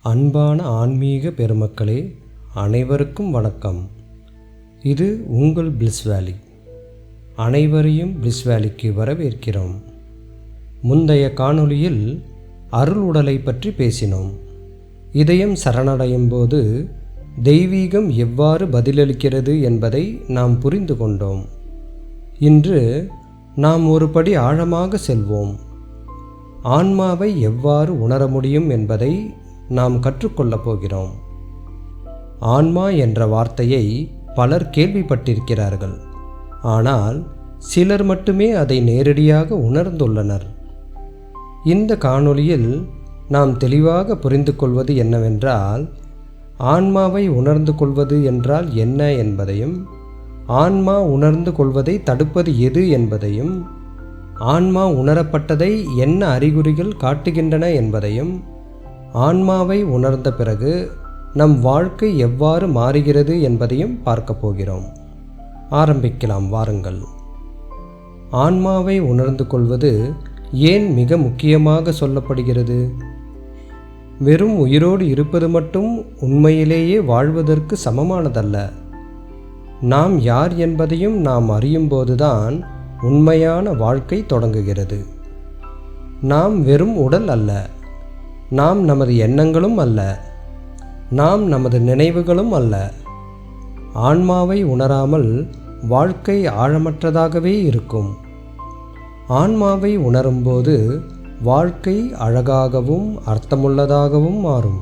அன்பான ஆன்மீக பெருமக்களே, அனைவருக்கும் வணக்கம். இது உங்கள் பிளிஸ் வேலி. அனைவரையும் பிளிஸ் வேலிக்கு வரவேற்கிறோம். முந்தைய காணொளியில் அருள் உடலை பற்றி பேசினோம். இதயம் சரணடையும் போது தெய்வீகம் எவ்வாறு பதிலளிக்கிறது என்பதை நாம் புரிந்து கொண்டோம். இன்று நாம் ஒரு படி ஆழமாக செல்வோம். ஆன்மாவை எவ்வாறு உணர முடியும் என்பதை நாம் கற்றுக்கொள்ளப் போகிறோம். ஆன்மா என்ற வார்த்தையை பலர் கேள்விப்பட்டிருக்கிறார்கள். ஆனால் சிலர் மட்டுமே அதை நேரடியாக உணர்ந்துள்ளனர். இந்த காணொளியில் நாம் தெளிவாக புரிந்து கொள்வது என்னவென்றால், ஆன்மாவை உணர்ந்து கொள்வது என்றால் என்ன என்பதையும், ஆன்மா உணர்ந்து கொள்வதை தடுப்பது எது என்பதையும், ஆன்மா உணரப்பட்டதை என்ன அறிகுறிகள் காட்டுகின்றன என்பதையும், ஆன்மாவை உணர்ந்த பிறகு நம் வாழ்க்கை எவ்வாறு மாறுகிறது என்பதையும் பார்க்கப் போகிறோம். ஆரம்பிக்கலாம் வாருங்கள். ஆன்மாவை உணர்ந்து கொள்வது ஏன் மிக முக்கியமாக சொல்லப்படுகிறது? வெறும் உயிரோடு இருப்பது மட்டும் உண்மையிலேயே வாழ்வதற்கு சமமானதல்ல. நாம் யார் என்பதையும் நாம் அறியும்போதுதான் உண்மையான வாழ்க்கை தொடங்குகிறது. நாம் வெறும் உடல் அல்ல, நாம் நமது எண்ணங்களும் அல்ல, நாம் நமது நினைவுகளும் அல்ல. ஆன்மாவை உணராமல் வாழ்க்கை ஆழமற்றதாகவே இருக்கும். ஆன்மாவை உணரும்போது வாழ்க்கை அழகாகவும் அர்த்தமுள்ளதாகவும் மாறும்.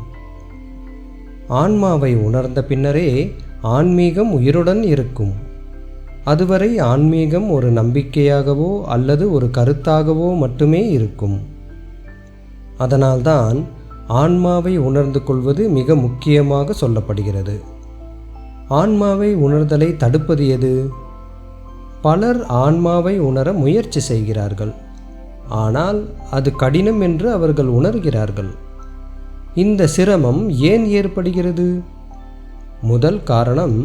ஆன்மாவை உணர்ந்த பின்னரே ஆன்மீகம் உயிருடன் இருக்கும். அதுவரை ஆன்மீகம் ஒரு நம்பிக்கையாகவோ அல்லது ஒரு கருத்தாகவோ மட்டுமே இருக்கும். அதனால்தான் ஆன்மாவை உணர்ந்து கொள்வது மிக முக்கியமாக சொல்லப்படுகிறது. ஆன்மாவை உணர்தலை தடுப்பது எது? பலர் ஆன்மாவை உணர முயற்சி செய்கிறார்கள். ஆனால் அது கடினம் என்று அவர்கள் உணர்கிறார்கள். இந்த சிரமம் ஏன் ஏற்படுகிறது? முதல் காரணம்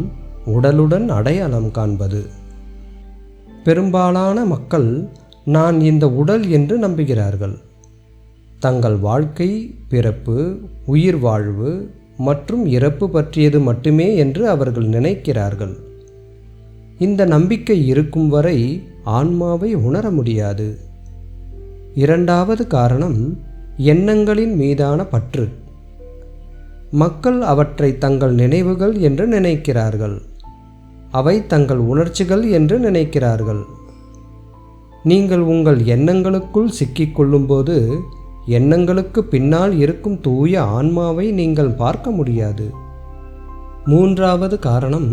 உடலுடன் அடையாளம் காண்பது. பெரும்பாலான மக்கள் நான் இந்த உடல் என்று நம்புகிறார்கள். தங்கள் வாழ்க்கை பிறப்பு, உயிர் வாழ்வு மற்றும் இறப்பு பற்றியது மட்டுமே என்று அவர்கள் நினைக்கிறார்கள். இந்த நம்பிக்கை இருக்கும் வரை ஆன்மாவை உணர முடியாது. இரண்டாவது காரணம் எண்ணங்களின் மீதான பற்று. மக்கள் அவற்றை தங்கள் நினைவுகள் என்று நினைக்கிறார்கள். அவை தங்கள் உணர்ச்சிகள் என்று நினைக்கிறார்கள். நீங்கள் உங்கள் எண்ணங்களுக்குள் சிக்கிக்கொள்ளும்போது எண்ணங்களுக்கு பின்னால் இருக்கும் தூய ஆன்மாவை நீங்கள் பார்க்க முடியாது. மூன்றாவது காரணம்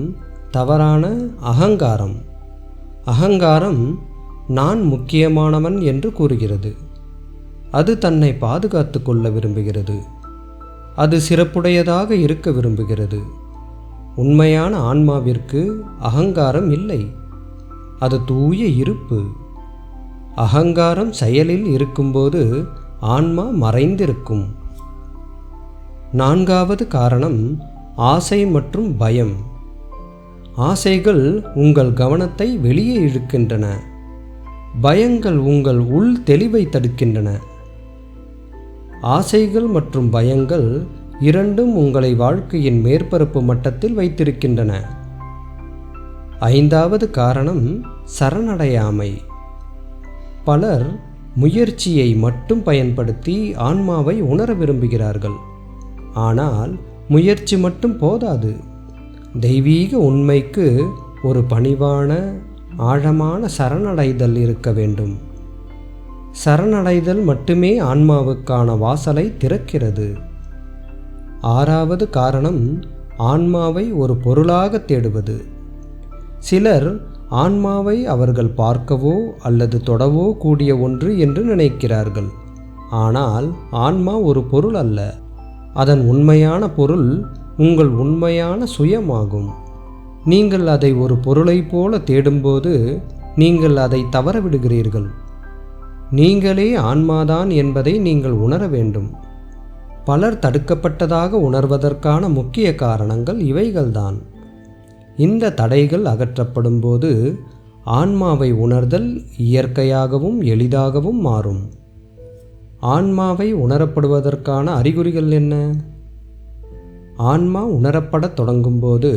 தவறான அகங்காரம். அகங்காரம் நான் முக்கியமானவன் என்று கூறுகிறது. அது தன்னை பாதுகாத்து கொள்ள விரும்புகிறது. அது சிறப்புடையதாக இருக்க விரும்புகிறது. உண்மையான ஆன்மாவிற்கு அகங்காரம் இல்லை. அது தூய இருப்பு. அகங்காரம் செயலில் இருக்கும்போது ஆன்மா மறைந்திருக்கும். நான்காவது காரணம் ஆசை மற்றும் பயம். ஆசைகள் உங்கள் கவனத்தை வெளியே இழுக்கின்றன. பயங்கள் உங்கள் உள் தெளிவை தடுக்கின்றன. ஆசைகள் மற்றும் பயங்கள் இரண்டும் உங்களை வாழ்க்கையின் மேற்பரப்பு மட்டத்தில் வைத்திருக்கின்றன. ஐந்தாவது காரணம் சரணடையாமை. பலர் முயற்சியை மட்டும் பயன்படுத்தி ஆன்மாவை உணர விரும்புகிறார்கள். ஆனால் முயற்சி மட்டும் போதாது. தெய்வீக உண்மைக்கு ஒரு பணிவான, ஆழமான சரணடைதல் இருக்க வேண்டும். சரணடைதல் மட்டுமே ஆன்மாவுக்கான வாசலை திறக்கிறது. ஆறாவது காரணம் ஆன்மாவை ஒரு பொருளாக தேடுவது. சிலர் ஆன்மாவை அவர்கள் பார்க்கவோ அல்லது தொடவோ கூடிய ஒன்று என்று நினைக்கிறார்கள். ஆனால் ஆன்மா ஒரு பொருள் அல்ல. அதன் உண்மையான பொருள் உங்கள் உண்மையான சுயமாகும். நீங்கள் அதை ஒரு பொருளைப் போல தேடும்போது நீங்கள் அதை தவறவிடுகிறீர்கள். நீங்களே ஆன்மாதான் என்பதை நீங்கள் உணர வேண்டும். பலர் தடுக்கப்பட்டதாக உணர்வதற்கான முக்கிய காரணங்கள் இவைகள்தான். இந்த தடைகள் அகற்றப்படும் போது ஆன்மாவை உணர்தல் இயற்கையாகவும் எளிதாகவும் மாறும். ஆன்மாவை உணரப்படுவதற்கான அறிகுறிகள் என்ன? ஆன்மா உணரப்படத் தொடங்கும்போது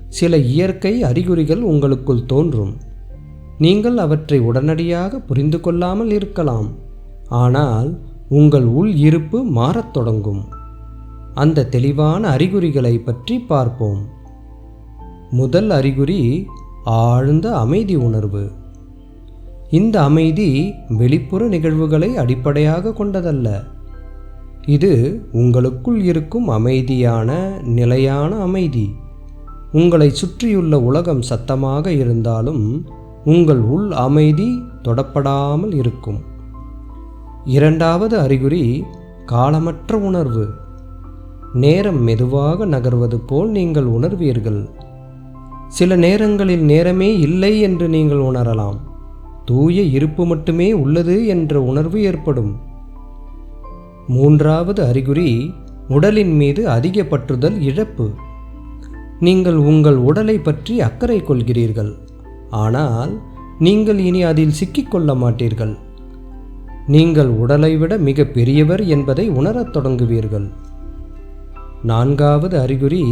சில இயற்கை அறிகுறிகள் உங்களுக்குள் தோன்றும். நீங்கள் அவற்றை உடனடியாக புரிந்து கொள்ளாமல் இருக்கலாம். ஆனால் உங்கள் உள் இருப்பு மாறத் தொடங்கும். அந்த தெளிவான அறிகுறிகளை பற்றி பார்ப்போம். முதல் அறிகுறி ஆழ்ந்த அமைதி உணர்வு. இந்த அமைதி வெளிப்புற நிகழ்வுகளை அடிப்படையாக கொண்டதல்ல. இது உங்களுக்குள் இருக்கும் அமைதியான நிலையான அமைதி. உங்களை சுற்றியுள்ள உலகம் சத்தமாக இருந்தாலும் உங்கள் உள் அமைதி தொடப்படாமல் இருக்கும். இரண்டாவது அறிகுறி காலமற்ற உணர்வு. நேரம் மெதுவாக நகர்வது போல் நீங்கள் உணர்வீர்கள். சில நேரங்களில் நேரமே இல்லை என்று நீங்கள் உணரலாம். தூய இருப்பு மட்டுமே உள்ளது என்ற உணர்வு ஏற்படும். மூன்றாவது அறிகுறி உடலின் மீது அதிக பற்றுதல் இழப்பு. நீங்கள் உங்கள் உடலை பற்றி அக்கறை கொள்கிறீர்கள். ஆனால் நீங்கள் இனி அதில் சிக்கிக்கொள்ள மாட்டீர்கள். நீங்கள் உடலை விட மிக பெரியவர் என்பதை உணரத் தொடங்குவீர்கள். நான்காவது அறிகுறி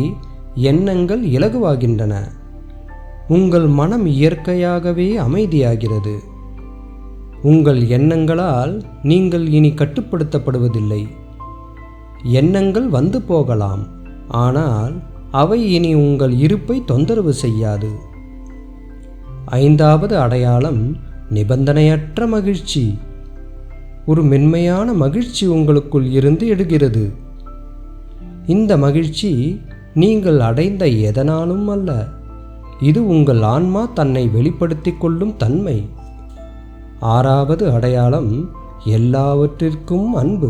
எண்ணங்கள் இலகுவாகின்றன. உங்கள் மனம் இயற்கையாகவே அமைதியாகிறது. உங்கள் எண்ணங்களால் நீங்கள் இனி கட்டுப்படுத்தப்படுவதில்லை. எண்ணங்கள் வந்து போகலாம், ஆனால் அவை இனி உங்கள் இருப்பை தொந்தரவு செய்யாது. ஐந்தாவது அடையாளம் நிபந்தனையற்ற மகிழ்ச்சி. ஒரு மென்மையான மகிழ்ச்சி உங்களுக்குள் இருந்து எழுகிறது. இந்த மகிழ்ச்சி நீங்கள் அடைந்த எதனாலும் அல்ல. இது உங்கள் ஆன்மா தன்னை வெளிப்படுத்திக் கொள்ளும் தன்மை. ஆறாவது அடையாளம் எல்லாவற்றிற்கும் அன்பு.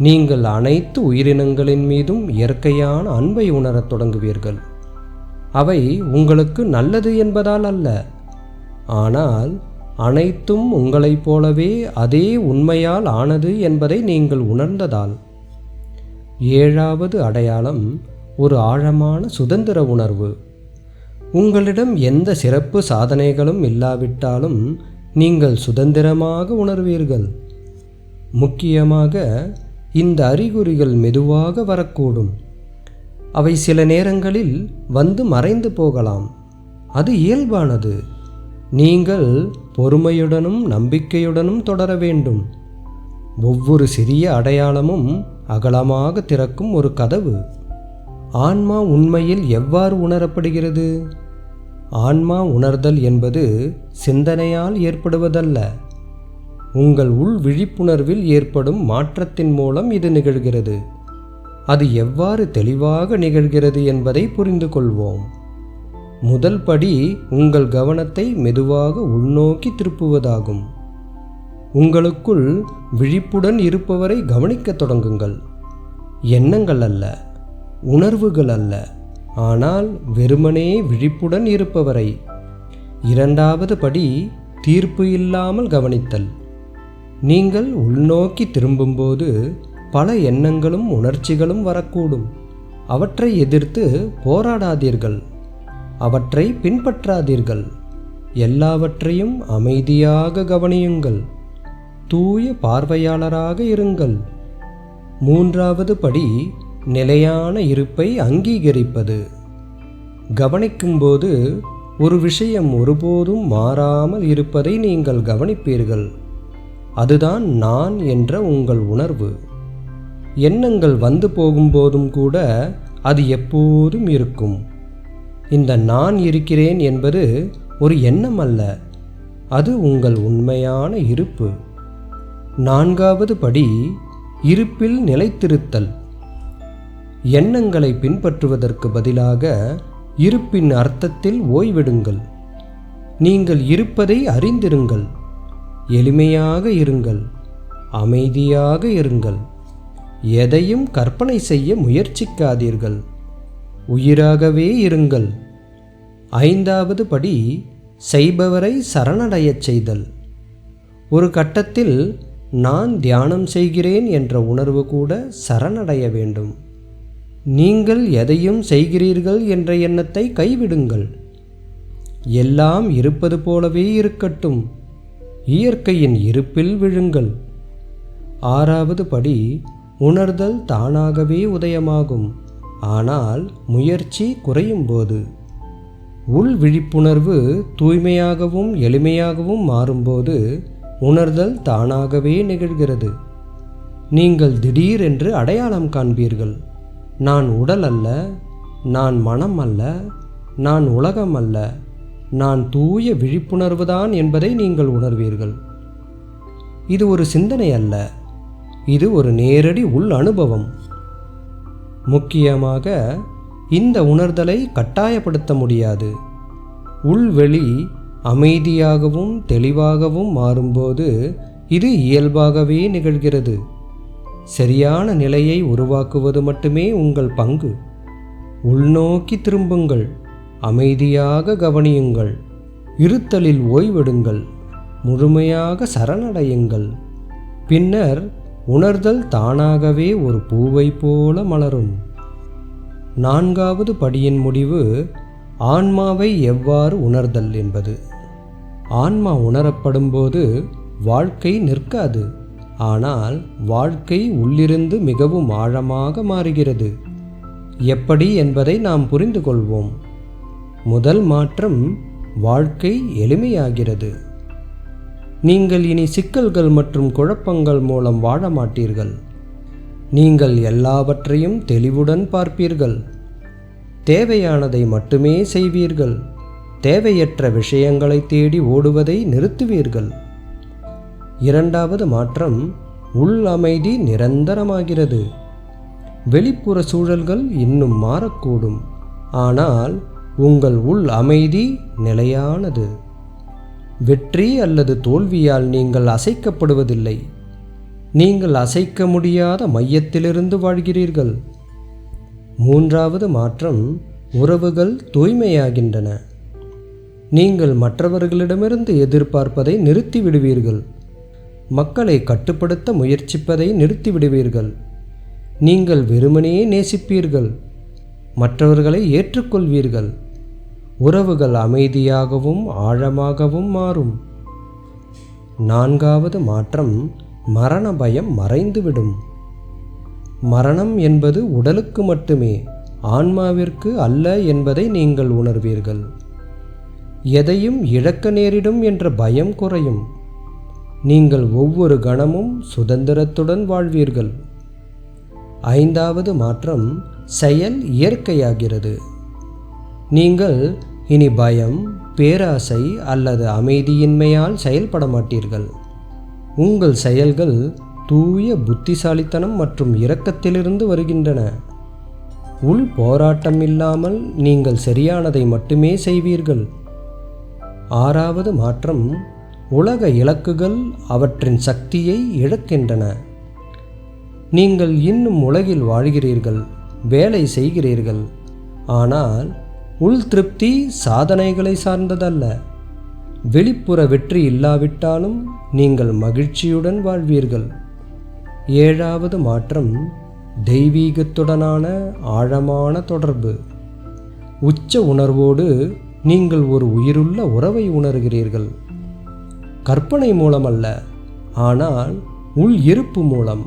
நீங்கள் அனைத்து உயிரினங்களின் மீதும் இயற்கையான அன்பை உணரத் தொடங்குவீர்கள். அவை உங்களுக்கு நல்லது என்பதால் அல்ல, ஆனால் அனைத்தும் உங்களைப் போலவே அதே உண்மையால் ஆனது என்பதை நீங்கள் உணர்ந்ததால். ஏழாவது அடையாளம் ஒரு ஆழமான சுதந்திர உணர்வு. உங்களிடம் எந்த சிறப்பு சாதனைகளும் இல்லாவிட்டாலும் நீங்கள் சுதந்திரமாக உணர்வீர்கள். முக்கியமாக இந்த அறிகுறிகள் மெதுவாக வரக்கூடும். அவை சில நேரங்களில் வந்து மறைந்து போகலாம். அது இயல்பானது. நீங்கள் பொறுமையுடனும் நம்பிக்கையுடனும் தொடர வேண்டும். ஒவ்வொரு சிறிய அடையாளமும் அகலமாக திறக்கும் ஒரு கதவு. ஆன்மா உண்மையில் எவ்வாறு உணரப்படுகிறது? ஆன்மா உணர்தல் என்பது சிந்தனையால் ஏற்படுவதல்ல. உங்கள் உள் விழிப்புணர்வில் ஏற்படும் மாற்றத்தின் மூலம் இது நிகழ்கிறது. அது எவ்வாறு தெளிவாக நிகழ்கிறது என்பதை புரிந்து கொள்வோம். முதல் படி உங்கள் கவனத்தை மெதுவாக உள்நோக்கி திருப்புவதாகும். உங்களுக்குள் விழிப்புடன் இருப்பவரை கவனிக்கத் தொடங்குங்கள். எண்ணங்கள் அல்ல, உணர்வுகள் அல்ல, ஆனால் வெறுமனே விழிப்புடன் இருப்பவரை. இரண்டாவது படி தீர்ப்பு இல்லாமல் கவனித்தல். நீங்கள் உள்நோக்கி திரும்பும்போது பல எண்ணங்களும் உணர்ச்சிகளும் வரக்கூடும். அவற்றை எதிர்த்து போராடாதீர்கள். அவற்றை பின்பற்றாதீர்கள். எல்லாவற்றையும் அமைதியாக கவனியுங்கள். தூய பார்வையாளராக இருங்கள். மூன்றாவது படி நிலையான இருப்பை அங்கீகரிப்பது. கவனிக்கும்போது ஒரு விஷயம் ஒருபோதும் மாறாமல் இருப்பதை நீங்கள் கவனிப்பீர்கள். அதுதான் நான் என்ற உங்கள் உணர்வு. எண்ணங்கள் வந்து போகும்போதும் கூட அது எப்போதும் இருக்கும். இந்த நான் இருக்கிறேன் என்பது ஒரு எண்ணம் அல்ல, அது உங்கள் உண்மையான இருப்பு. நான்காவது படி இருப்பில் நிலைத்திருத்தல். எண்ணங்களை பின்பற்றுவதற்கு பதிலாக இருப்பின் அர்த்தத்தில் ஓய்வெடுங்கள். நீங்கள் இருப்பதை அறிந்திருங்கள். எளிமையாக இருங்கள். அமைதியாக இருங்கள். எதையும் கற்பனை செய்ய முயற்சிக்காதீர்கள். உயிராகவே இருங்கள். ஐந்தாவது படி செய்பவரை சரணடையச் செய்தல். ஒரு கட்டத்தில் நான் தியானம் செய்கிறேன் என்ற உணர்வு கூட சரணடைய வேண்டும். நீங்கள் எதையும் செய்கிறீர்கள் என்ற எண்ணத்தை கைவிடுங்கள். எல்லாம் இருப்பது போலவே இருக்கட்டும். இயற்கையின் இருப்பில் விழுங்கள். ஆறாவது படி உணர்தல் தானாகவே உதயமாகும். ஆனால் முயற்சி குறையும் போது. உள் விழிப்புணர்வு தூய்மையாகவும் எளிமையாகவும் மாறும்போது உணர்தல் தானாகவே நிகழ்கிறது. நீங்கள் திடீரென்று அடையாளம் காண்பீர்கள். நான் உடல் அல்ல, நான் மனம் அல்ல, நான் உலகம் அல்ல, நான் தூய விழிப்புணர்வுதான் என்பதை நீங்கள் உணர்வீர்கள். இது ஒரு சிந்தனை அல்ல, இது ஒரு நேரடி உள் அனுபவம். முக்கியமாக இந்த உணர்தலை கட்டாயப்படுத்த முடியாது. உள்வெளி அமைதியாகவும் தெளிவாகவும் மாறும்போது இது இயல்பாகவே நிகழ்கிறது. சரியான நிலையை உருவாக்குவது மட்டுமே உங்கள் பங்கு. உள்நோக்கி திரும்புங்கள், அமைதியாக கவனியுங்கள், இருத்தலில் ஓய்வெடுங்கள், முழுமையாக சரணடையுங்கள். பின்னர் உணர்தல் தானாகவே ஒரு பூவை போல மலரும். 4வது படியின் முடிவு ஆன்மாவை எவ்வாறு உணர்தல் என்பது. ஆன்மா உணரப்படும்போது வாழ்க்கை நிற்காது, ஆனால் வாழ்க்கை உள்ளிருந்து மிகவும் ஆழமாக மாறுகிறது. எப்படி என்பதை நாம் புரிந்து கொள்வோம். முதல் மாற்றம், வாழ்க்கை எளிமையாகிறது. நீங்கள் இனி சிக்கல்கள் மற்றும் குழப்பங்கள் மூலம் வாழ மாட்டீர்கள். நீங்கள் எல்லாவற்றையும் தெளிவுடன் பார்ப்பீர்கள். தேவையானதை மட்டுமே செய்வீர்கள். தேவையற்ற விஷயங்களை தேடி ஓடுவதை நிறுத்துவீர்கள். 2வது மாற்றம், உள் அமைதி நிரந்தரமாகிறது. வெளிப்புற சூழல்கள் இன்னும் மாறக்கூடும், ஆனால் உங்கள் உள் அமைதி நிலையானது. வெற்றி அல்லது தோல்வியால் நீங்கள் அசைக்கப்படுவதில்லை. நீங்கள் அசைக்க முடியாத மையத்திலிருந்து வாழ்கிறீர்கள். 3வது மாற்றம், உறவுகள் தூய்மையாகின்றன. நீங்கள் மற்றவர்களிடமிருந்து எதிர்பார்ப்பதை நிறுத்திவிடுவீர்கள். மக்களை கட்டுப்படுத்த முயற்சிப்பதை நிறுத்திவிடுவீர்கள். நீங்கள் வெறுமனே நேசிப்பீர்கள், மற்றவர்களை ஏற்றுக்கொள்வீர்கள். உறவுகள் அமைதியாகவும் ஆழமாகவும் மாறும். 4வது மாற்றம், மரண பயம் மறைந்துவிடும். மரணம் என்பது உடலுக்கு மட்டுமே, ஆன்மாவிற்கு அல்ல என்பதை நீங்கள் உணர்வீர்கள். எதையும் இழக்க நேரிடும் என்ற பயம் குறையும். நீங்கள் ஒவ்வொரு கணமும் சுதந்திரத்துடன் வாழ்வீர்கள். 5வது மாற்றம், செயல் இயற்கையாகிறது. நீங்கள் இனி பயம், பேராசை அல்லது அமைதியின்மையால் செயல்பட மாட்டீர்கள். உங்கள் செயல்கள் தூய புத்திசாலித்தனம் மற்றும் இரக்கத்திலிருந்து வருகின்றன. உள் போராட்டம் இல்லாமல் நீங்கள் சரியானதை மட்டுமே செய்வீர்கள். 6வது மாற்றம், உலக இலக்குகள் அவற்றின் சக்தியை இழக்கின்றன. நீங்கள் இன்னும் உலகில் வாழ்கிறீர்கள், வேலை செய்கிறீர்கள், ஆனால் உள் திருப்தி சாதனைகளை சார்ந்ததல்ல. வெளிப்புற வெற்றி இல்லாவிட்டாலும் நீங்கள் மகிழ்ச்சியுடன் வாழ்வீர்கள். 7வது மாற்றம், தெய்வீகத்துடனான ஆழமான தொடர்பு. உச்ச உணர்வோடு நீங்கள் ஒரு உயிருள்ள உறவை உணர்கிறீர்கள். கற்பனை மூலமல்ல, ஆனால் உள் இருப்பு மூலம்.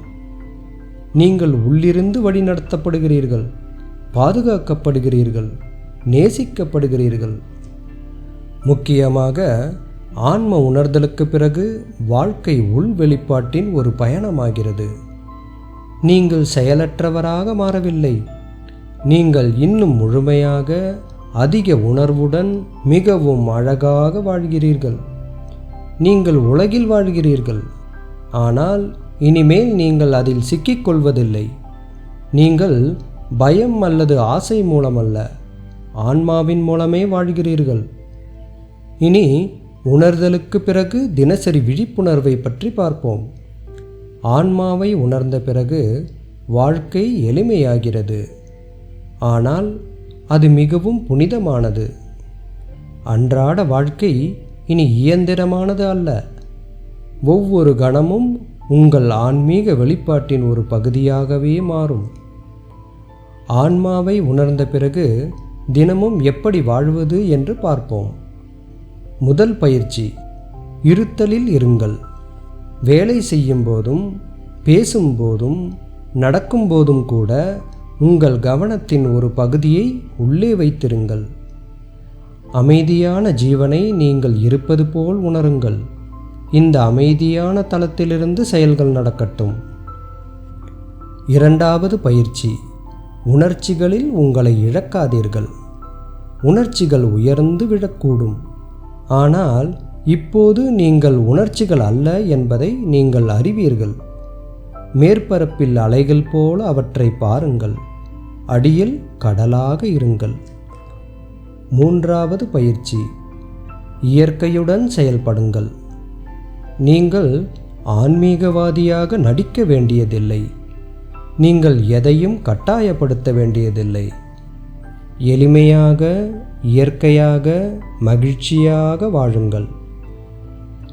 நீங்கள் உள்ளிருந்து வழிநடத்தப்படுகிறீர்கள், பாதுகாக்கப்படுகிறீர்கள், நேசிக்கப்படுகிறீர்கள். முக்கியமாக ஆன்ம உணர்தலுக்கு பிறகு வாழ்க்கை உள் வெளிப்பாட்டின் ஒரு பயணமாகிறது. நீங்கள் செயலற்றவராக மாறவில்லை. நீங்கள் இன்னும் முழுமையாக, அதிக உணர்வுடன், மிகவும் அழகாக வாழ்கிறீர்கள். நீங்கள் உலகில் வாழ்கிறீர்கள், ஆனால் இனிமேல் நீங்கள் அதில் சிக்கிக்கொள்வதில்லை. நீங்கள் பயம் அல்லது ஆசை மூலமல்ல, ஆன்மாவின் மூலமே வாழ்கிறீர்கள். இனி உணர்தலுக்கு பிறகு தினசரி விழிப்புணர்வை பற்றி பார்ப்போம். ஆன்மாவை உணர்ந்த பிறகு வாழ்க்கை எளிமையாகிறது, ஆனால் அது மிகவும் புனிதமானது. அன்றாட வாழ்க்கை இனி இயந்திரமானது அல்ல. ஒவ்வொரு கணமும் உங்கள் ஆன்மீக வெளிப்பாட்டின் ஒரு பகுதியாகவே மாறும். ஆன்மாவை உணர்ந்த பிறகு தினமும் எப்படி வாழ்வது என்று பார்ப்போம். முதல் பயிற்சி, இருத்தலில் இருங்கள். வேலை செய்யும் போதும், பேசும்போதும், நடக்கும்போதும் கூட உங்கள் கவனத்தின் ஒரு பகுதியை உள்ளே வைத்திருங்கள். அமைதியான ஜீவனை நீங்கள் இருப்பது போல் உணருங்கள். இந்த அமைதியான தளத்திலிருந்து செயல்கள் நடக்கட்டும். இரண்டாவது பயிற்சி, உணர்ச்சிகளில் உங்களை இழக்காதீர்கள். உணர்ச்சிகள் உயர்ந்து விடக்கூடும். ஆனால் இப்போது நீங்கள் உணர்ச்சிகள் அல்ல என்பதை நீங்கள் அறிவீர்கள். மேற்பரப்பில் அலைகள் போல அவற்றை பாருங்கள். அடியில் கடலாக இருங்கள். மூன்றாவது பயிற்சி, இயற்கையுடன் செயல்படுங்கள். நீங்கள் ஆன்மீகவாதியாக நடிக்க வேண்டியதில்லை. நீங்கள் எதையும் கட்டாயப்படுத்த வேண்டியதில்லை. எளிமையாக, இயற்கையாக, மகிழ்ச்சியாக வாழுங்கள்.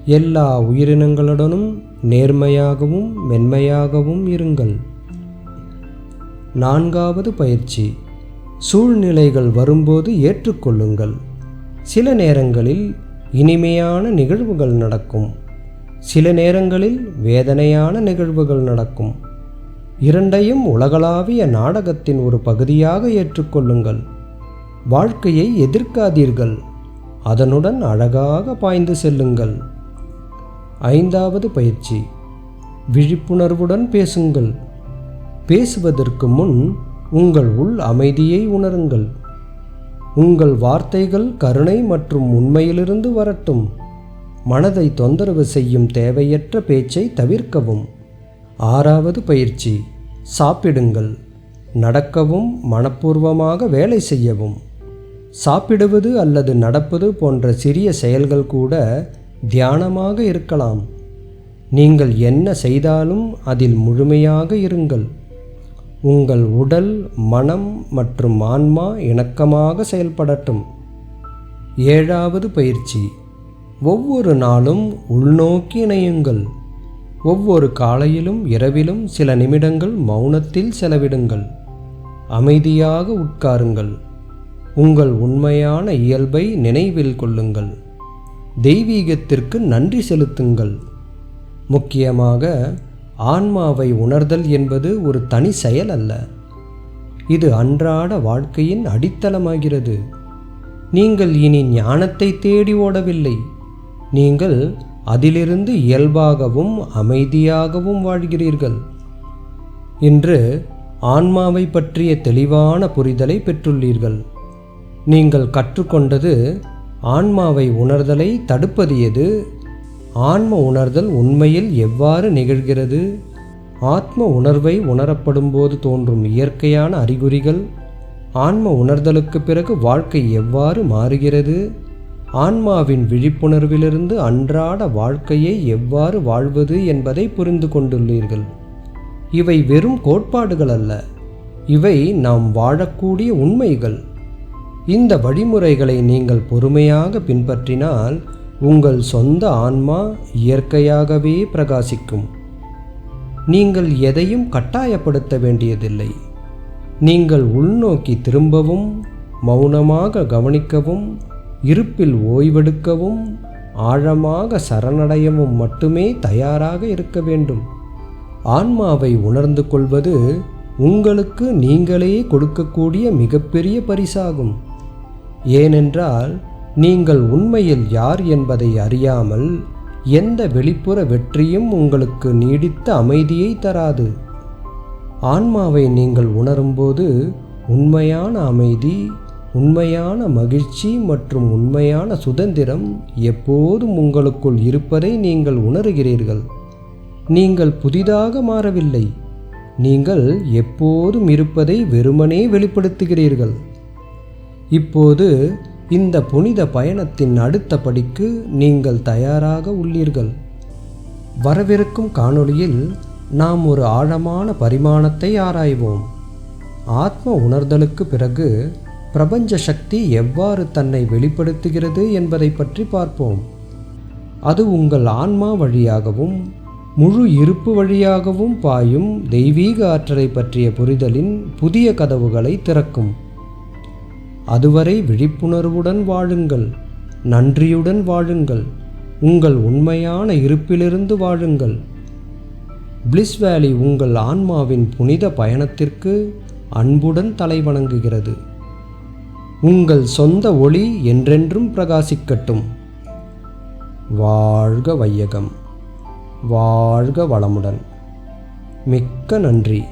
எல்லா உயிரினங்களுடனும் நேர்மையாகவும் மென்மையாகவும் இருங்கள். நான்காவது பயிற்சி, சூழ்நிலைகள் வரும்போது ஏற்றுக்கொள்ளுங்கள். சில நேரங்களில் இனிமையான நிகழ்வுகள் நடக்கும். சில நேரங்களில் வேதனையான நிகழ்வுகள் நடக்கும். இரண்டையும் உலகளாவிய நாடகத்தின் ஒரு பகுதியாக ஏற்றுக்கொள்ளுங்கள். வாழ்க்கையை எதிர்க்காதீர்கள். அதனுடன் அழகாக பாய்ந்து செல்லுங்கள். ஐந்தாவது பயிற்சி, விழிப்புணர்வுடன் பேசுங்கள். பேசுவதற்கு முன் உங்கள் உள் அமைதியை உணருங்கள். உங்கள் வார்த்தைகள் கருணை மற்றும் உண்மையிலிருந்து வரட்டும். மனதை தொந்தரவு செய்யும் தேவையற்ற பேச்சை தவிர்க்கவும். ஆறாவது பயிற்சி, சாப்பிடுங்கள். நடக்கவும் மனப்பூர்வமாக வேலை செய்யவும். சாப்பிடுவது அல்லது நடப்பது போன்ற சிறிய செயல்கள் கூட தியானமாக இருக்கலாம். நீங்கள் என்ன செய்தாலும் அதில் முழுமையாக இருங்கள். உங்கள் உடல், மனம் மற்றும் ஆன்மா இணக்கமாக செயல்படட்டும். ஏழாவது பயிற்சி, ஒவ்வொரு நாளும் உள்நோக்கி இணையுங்கள். ஒவ்வொரு காலையிலும் இரவிலும் சில நிமிடங்கள் மௌனத்தில் செலவிடுங்கள். அமைதியாக உட்காருங்கள். உங்கள் உண்மையான இயல்பை நினைவில் கொள்ளுங்கள். தெய்வீகத்திற்கு நன்றி செலுத்துங்கள். முக்கியமாக ஆன்மாவை உணர்தல் என்பது ஒரு தனி செயல் அல்ல. இது அன்றாட வாழ்க்கையின் அடித்தளமாகிறது. நீங்கள் இனி ஞானத்தை தேடி ஓடவில்லை. நீங்கள் அதிலிருந்து இயல்பாகவும் அமைதியாகவும் வாழ்கிறீர்கள். இன்று ஆன்மாவை பற்றிய தெளிவான புரிதலை பெற்றுள்ளீர்கள். நீங்கள் கற்றுக்கொண்டது ஆன்மாவை உணர்தலை தடுப்பது எது, ஆன்ம உணர்தல் உண்மையில் எவ்வாறு நிகழ்கிறது, ஆத்ம உணர்வை உணரப்படும் போது தோன்றும் இயற்கையான அறிகுறிகள், ஆன்ம உணர்தலுக்கு பிறகு வாழ்க்கை எவ்வாறு மாறுகிறது, ஆன்மாவின் விழிப்புணர்விலிருந்து அன்றாட வாழ்க்கையை எவ்வாறு வாழ்வது என்பதை புரிந்து கொண்டுள்ளீர்கள். இவை வெறும் கோட்பாடுகள் அல்ல, இவை நாம் வாழக்கூடிய உண்மைகள். இந்த வழிமுறைகளை நீங்கள் பொறுமையாக பின்பற்றினால் உங்கள் சொந்த ஆன்மா இயற்கையாகவே பிரகாசிக்கும். நீங்கள் எதையும் கட்டாயப்படுத்த வேண்டியதில்லை. நீங்கள் உள்நோக்கி திரும்பவும், மௌனமாக கவனிக்கவும், இருப்பில் ஓய்வெடுக்கவும், ஆழமாக சரணடையவும் மட்டுமே தயாராக இருக்க வேண்டும். ஆன்மாவை உணர்ந்து கொள்வது உங்களுக்கு நீங்களே கொடுக்கக்கூடிய மிகப்பெரிய பரிசாகும். ஏனென்றால் நீங்கள் உண்மையில் யார் என்பதை அறியாமல் எந்த வெளிப்புற வெற்றியும் உங்களுக்கு நீடித்த அமைதியை தராது. ஆன்மாவை நீங்கள் உணரும்போது உண்மையான அமைதி, உண்மையான மகிழ்ச்சி மற்றும் உண்மையான சுதந்திரம் எப்போதும் உங்களுக்குள் இருப்பதை நீங்கள் உணர்கிறீர்கள். நீங்கள் புதிதாக மாறவில்லை. நீங்கள் எப்போதும் இருப்பதை வெறுமனே வெளிப்படுத்துகிறீர்கள். இப்போது இந்த புனித பயணத்தின் அடுத்த படிக்கு நீங்கள் தயாராக உள்ளீர்கள். வரவிருக்கும் காணொளியில் நாம் ஒரு ஆழமான பரிமாணத்தை ஆராய்வோம். ஆத்ம உணர்தலுக்கு பிறகு பிரபஞ்ச சக்தி எவ்வாறு தன்னை வெளிப்படுத்துகிறது என்பதை பற்றி பார்ப்போம். அது உங்கள் ஆன்மா வழியாகவும் முழு இருப்பு வழியாகவும் பாயும் தெய்வீக ஆற்றலை பற்றிய புரிதலின் புதிய கதவுகளை திறக்கும். அதுவரை விழிப்புணர்வுடன் வாழுங்கள், நன்றியுடன் வாழுங்கள், உங்கள் உண்மையான இருப்பிலிருந்து வாழுங்கள். பிளிஸ் வேலி உங்கள் ஆன்மாவின் புனித பயணத்திற்கு அன்புடன் தலைவணங்குகிறது. உங்கள் சொந்த ஒளி என்றென்றும் பிரகாசிக்கட்டும். வாழ்க வையகம். வாழ்க வளமுடன். மிக்க நன்றி.